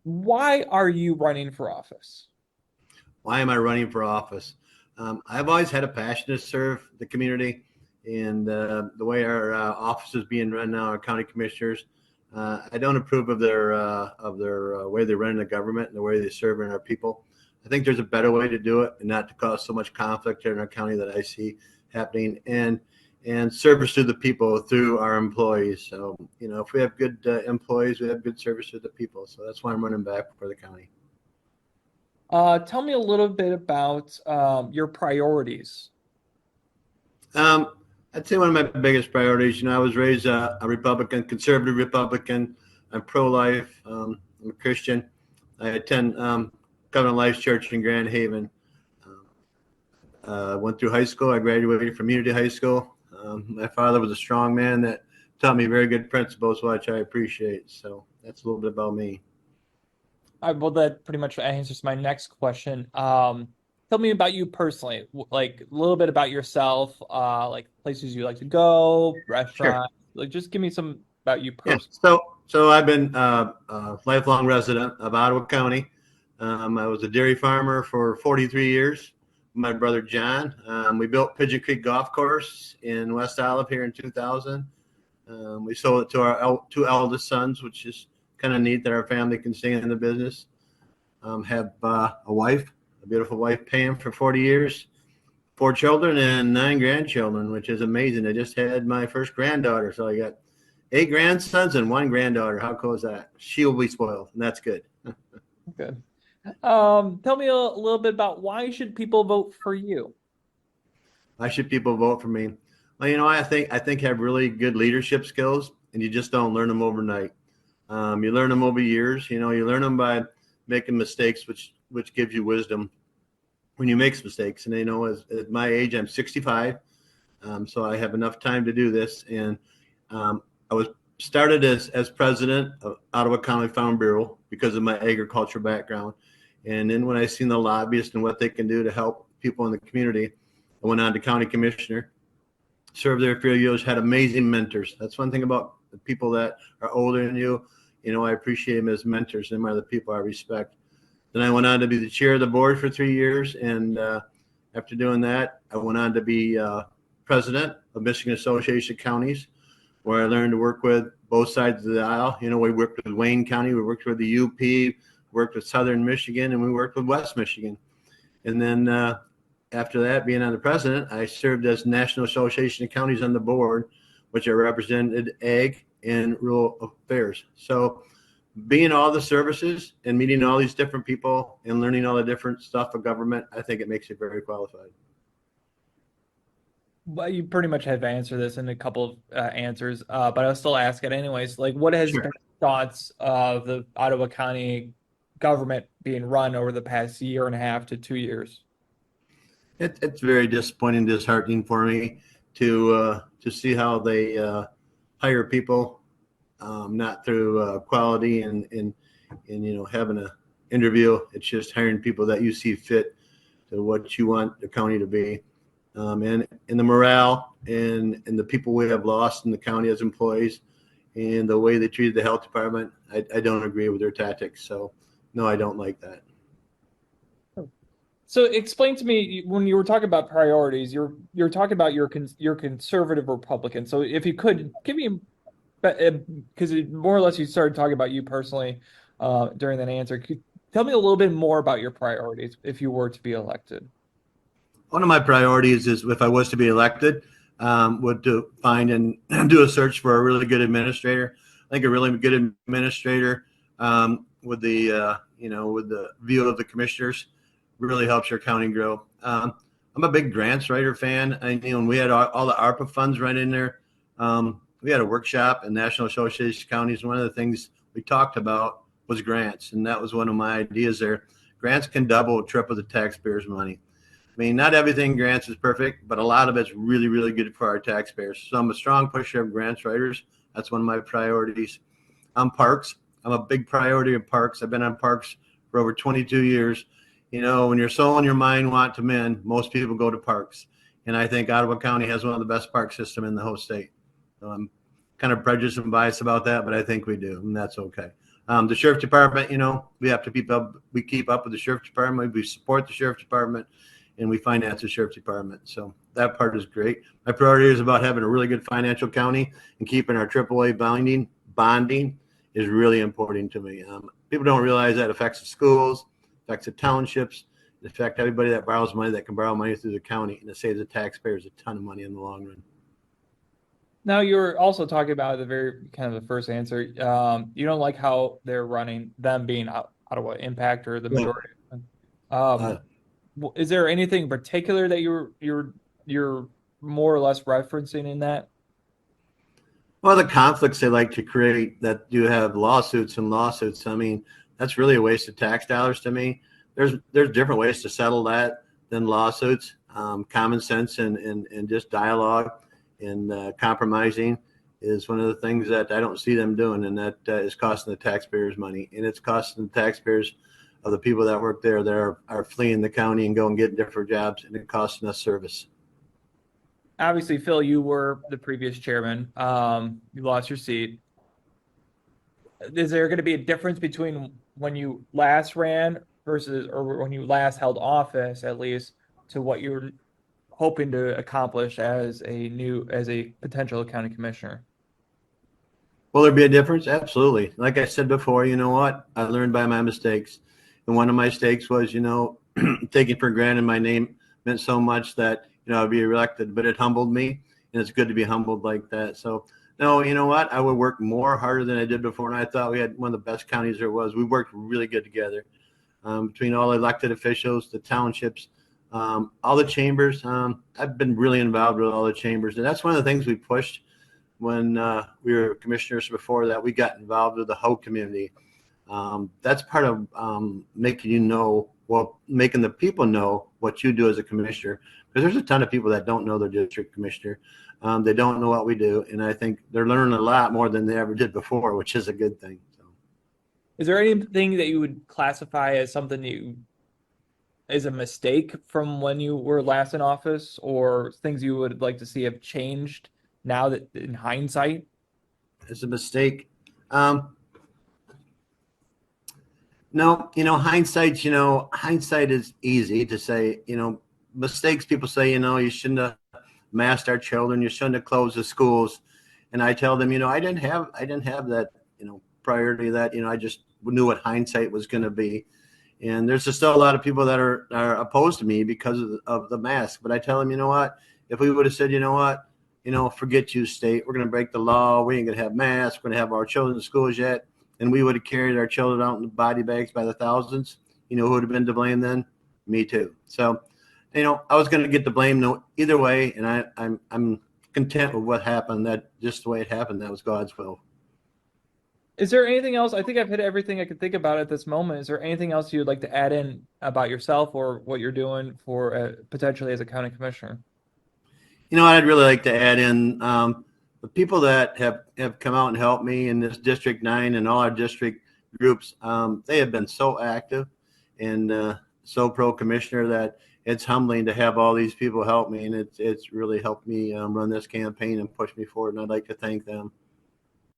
Why are you running for office? Why am I running for office? I've always had a passion to serve the community, and the way our office is being run now, our county commissioners, I don't approve of their way they run the government and the way they serve our people. I think there's a better way to do it, and not to cause so much conflict here in our county that I see happening, and service to the people through our employees. So, if we have good employees, we have good service to the people. So that's why I'm running back for the county. Tell me a little bit about your priorities. Um, I'd say one of my biggest priorities. I was raised a Republican, conservative Republican. I'm pro-life. I'm a Christian. I attend Covenant Life Church in Grand Haven. Went through high school. I graduated from Unity High School. My father was a strong man that taught me very good principles, which I appreciate. So that's a little bit about me. Well, that pretty much answers my next question. Tell me about you personally, like a little bit about yourself, like places you like to go, Sure. restaurants. Like, just give me some about you Yeah. personally. So I've been a lifelong resident of Ottawa County. I was a dairy farmer for 43 years. My brother John. We built Pigeon Creek Golf Course in West Olive here in 2000. We sold it to our two eldest sons, which is kind of neat that our family can stay in the business. Have a wife, a beautiful wife, Pam, for 40 years, four children, and nine grandchildren, which is amazing. I just had my first granddaughter, so I got eight grandsons and one granddaughter. How cool is that? She will be spoiled, and that's good. Good. Tell me a little bit about why should people vote for you? Why should people vote for me? Well, I think I have really good leadership skills, and you just don't learn them overnight. You learn them over years. You learn them by making mistakes, which gives you wisdom when you make mistakes. And at my age, I'm 65, so I have enough time to do this. And I was started as president of Ottawa County Farm Bureau because of my agriculture background. And then when I seen the lobbyists and what they can do to help people in the community, I went on to county commissioner, served there for years, had amazing mentors. That's one thing about the people that are older than you. I appreciate them as mentors. Them are the people I respect. Then I went on to be the chair of the board for 3 years. And after doing that, I went on to be president of Michigan Association of Counties, where I learned to work with both sides of the aisle. We worked with Wayne County, we worked with the UP, worked with Southern Michigan, and we worked with West Michigan. And then after that, being on the president, I served as National Association of Counties on the board, which I represented ag and rural affairs. So being all the services and meeting all these different people and learning all the different stuff of government, I think it makes you very qualified. Well, you pretty much have answered this in a couple of answers, but I'll still ask it anyways. Like, what has Sure. been your thoughts of the Ottawa County government being run over the past year and a half to 2 years? It's very disappointing, disheartening for me to see how they hire people, not through quality and having an interview. It's just hiring people that you see fit to what you want the county to be, and the morale and the people we have lost in the county as employees, and the way they treated the health department. I don't agree with their tactics. So no, I don't like that. So explain to me when you were talking about priorities, you're talking about your conservative Republican. So if you could give me, because more or less you started talking about you personally during that answer. Could tell me a little bit more about your priorities if you were to be elected. One of my priorities is, if I was to be elected, would to find and do a search for a really good administrator. I think a really good administrator, with the view of the commissioners, really helps your county grow. I'm a big grants writer fan. And we had all the ARPA funds right in there. We had a workshop in National Association of Counties. One of the things we talked about was grants, and that was one of my ideas there. Grants can double, triple the taxpayers' money. I mean, not everything grants is perfect, but a lot of it's really, really good for our taxpayers. So I'm a strong pusher of grants writers. That's one of my priorities. Parks. I'm a big priority of parks. I've been on parks for over 22 years. When your soul and your mind want to mend, most people go to parks. And I think Ottawa County has one of the best park system in the whole state. So I'm kind of prejudiced and biased about that, but I think we do, and that's okay. The sheriff department, we have to keep up. We keep up with the sheriff department. We support the sheriff department, and we finance the sheriff department. So that part is great. My priority is about having a really good financial county and keeping our AAA bonding is really important to me. People don't realize that affects the schools, affects the townships, it affects everybody that borrows money that can borrow money through the county, and it saves the taxpayers a ton of money in the long run. Now, you were also talking about the very kind of the first answer. You don't like how they're running, them being Ottawa Impact or the Yeah. majority. Um, is there anything in particular that you're more or less referencing in that? Well, the conflicts they like to create that you have lawsuits and lawsuits. I mean, that's really a waste of tax dollars to me. There's different ways to settle that than lawsuits. Common sense and just dialogue and compromising is one of the things that I don't see them doing, and that is costing the taxpayers money, and it's costing the taxpayers of the people that work there that are fleeing the county and go and get different jobs, and it costing us service. Obviously, Phil, you were the previous chairman. You lost your seat. Is there going to be a difference between when you last ran versus, or when you last held office, at least, to what you're hoping to accomplish as a potential county commissioner? Will there be a difference? Absolutely. Like I said before, you know what? I learned by my mistakes. And one of my mistakes was, taking for granted my name meant so much that, I'd be elected, but it humbled me. And it's good to be humbled like that. So, no, you know what? I would work more harder than I did before. And I thought we had one of the best counties there was. We worked really good together between all the elected officials, the townships, all the chambers. I've been really involved with all the chambers. And that's one of the things we pushed when we were commissioners before that. We got involved with the whole community. That's part of making the people know what you do as a commissioner, because there's a ton of people that don't know their district commissioner. They don't know what we do, and I think they're learning a lot more than they ever did before, which is a good thing. So. Is there anything that you would classify as something is a mistake from when you were last in office, or things you would like to see have changed now that in hindsight? It's a mistake. No, hindsight is easy to say. Mistakes, people say, you shouldn't have masked our children, you shouldn't have closed the schools. And I tell them, I didn't have that, priority that, I just knew what hindsight was going to be. And there's just still a lot of people that are opposed to me because of the mask. But I tell them, what, if we would have said, forget you, state, we're going to break the law, we ain't going to have masks, we're going to have our children in schools yet, and we would have carried our children out in body bags by the thousands, who would have been to blame then? Me too. So, I was going to get the blame either way, and I'm content with what happened. That just the way it happened. That was God's will. Is there anything else? I think I've hit everything I could think about at this moment. Is there anything else you'd like to add in about yourself or what you're doing for potentially as a county commissioner? I'd really like to add in the people that have come out and helped me in this District 9 and all our district groups. They have been so active and so pro-commissioner that it's humbling to have all these people help me, and it's really helped me run this campaign and push me forward, and I'd like to thank them.